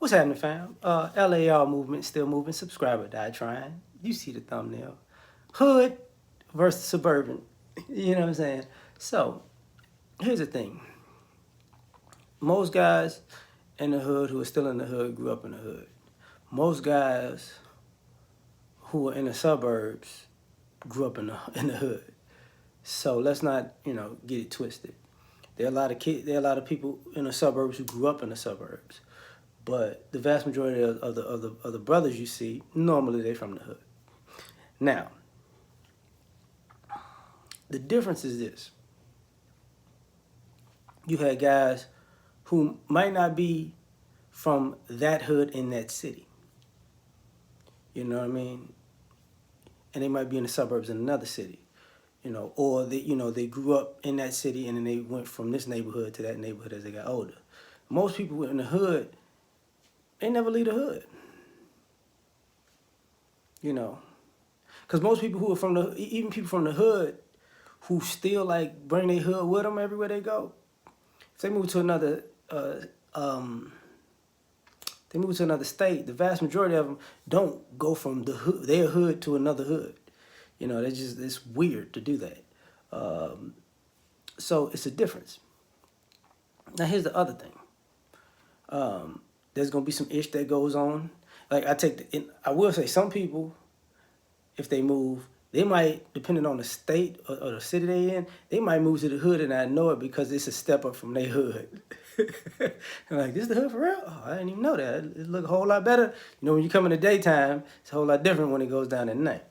What's happening, fam? L.A.R. movement still moving. Subscriber die trying. You see the thumbnail. Hood versus suburban. You know what I'm saying? So here's the thing. Most guys in the hood who are still in the hood grew up in the hood. Most guys who are in the suburbs grew up in the hood. So let's not get it twisted. There are a lot of kids. There are a lot of people in the suburbs who grew up in the suburbs. But the vast majority of the brothers you see, normally they're from the hood. Now, the difference is this. You had guys who might not be from that hood in that city. You know what I mean? And they might be in the suburbs in another city. Or they grew up in that city and then they went from this neighborhood to that neighborhood as they got older. Most people in the hood, they never leave the hood. Because most people who are even people from the hood who still like bring their hood with them everywhere they go, if they move to another state, the vast majority of them don't go from their hood to another hood. It's weird to do that. So it's a difference. Now here's the other thing. There's gonna be some ish that goes on. Like I will say some people, if they move, they might, depending on the state or the city they in, they might move to the hood and not know it because it's a step up from their hood. I'm like, this is the hood for real? Oh, I didn't even know that. It look a whole lot better. When you come in the daytime, it's a whole lot different when it goes down at night.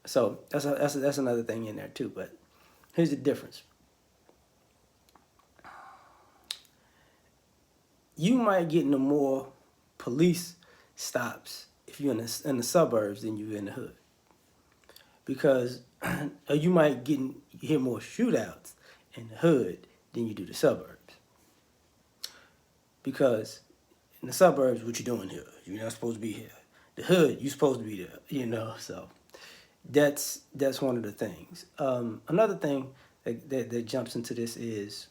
So that's another thing in there too. But here's the difference. You might get into more police stops if you're in the suburbs than you're in the hood. Because you might hear more shootouts in the hood than you do the suburbs. Because in the suburbs, what you doing here? You're not supposed to be here. The hood, you're supposed to be there, so that's one of the things. Another thing that jumps into this is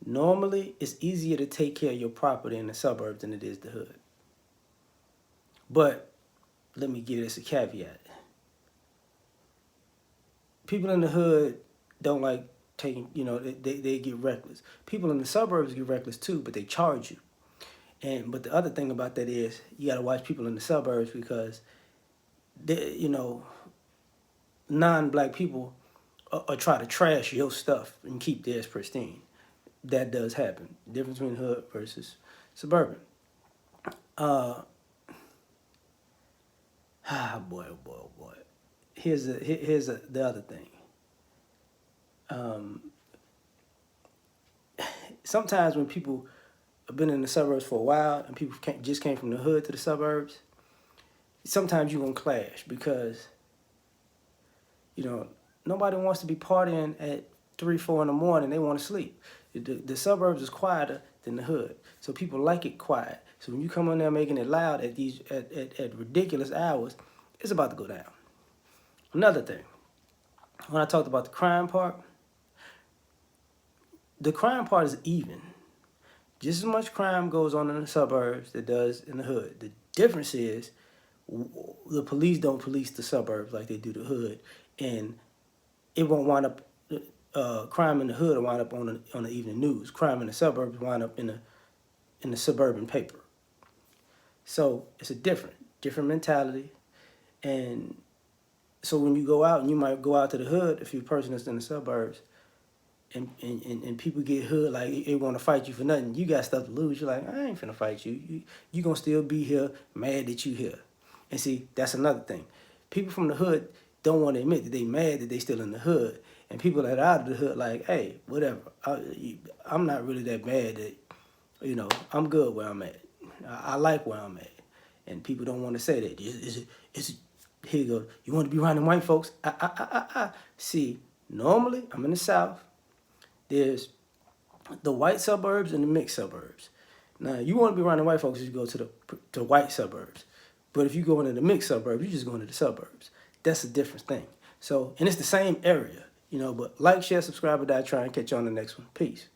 normally it's easier to take care of your property in the suburbs than it is the hood. But let me give this a caveat. People in the hood don't like taking, they get reckless. People in the suburbs get reckless too, but they charge you. But the other thing about that is you got to watch people in the suburbs because non-black people are try to trash your stuff and keep theirs pristine. That does happen. The difference between hood versus suburban. Boy, oh boy, oh boy. Here's the other thing. Sometimes when people have been in the suburbs for a while and people just came from the hood to the suburbs, sometimes you're going to clash because, nobody wants to be partying at 3, 4 in the morning. They want to sleep. The suburbs is quieter than the hood. So people like it quiet. So when you come on there making it loud at ridiculous hours, it's about to go down. Another thing, when I talked about the crime part is even. Just as much crime goes on in the suburbs that does in the hood. The difference is the police don't police the suburbs like they do the hood, and it won't wind up. Crime in the hood will wind up on the evening news. Crime in the suburbs wind up in the suburban paper. So it's a different mentality, and so when you go out and you might go out to the hood if you're a person that's in the suburbs, and people get hood like they want to fight you for nothing. You got stuff to lose. You're like, I ain't finna fight you. You gonna still be here mad that you here. And see, that's another thing. People from the hood don't want to admit that they mad that they still in the hood. And people that are out of the hood like, hey, whatever. I'm not really that bad that, I'm good where I'm at. I like where I'm at. And people don't want to say that. Here you go. You want to be around the white folks? See, normally I'm in the South. There's the white suburbs and the mixed suburbs. Now, you want to be around the white folks, you go to the white suburbs. But if you go into the mixed suburbs, you just go into the suburbs. That's a different thing. So, and it's the same area, but like, share, subscribe, or die, try and catch you on the next one. Peace.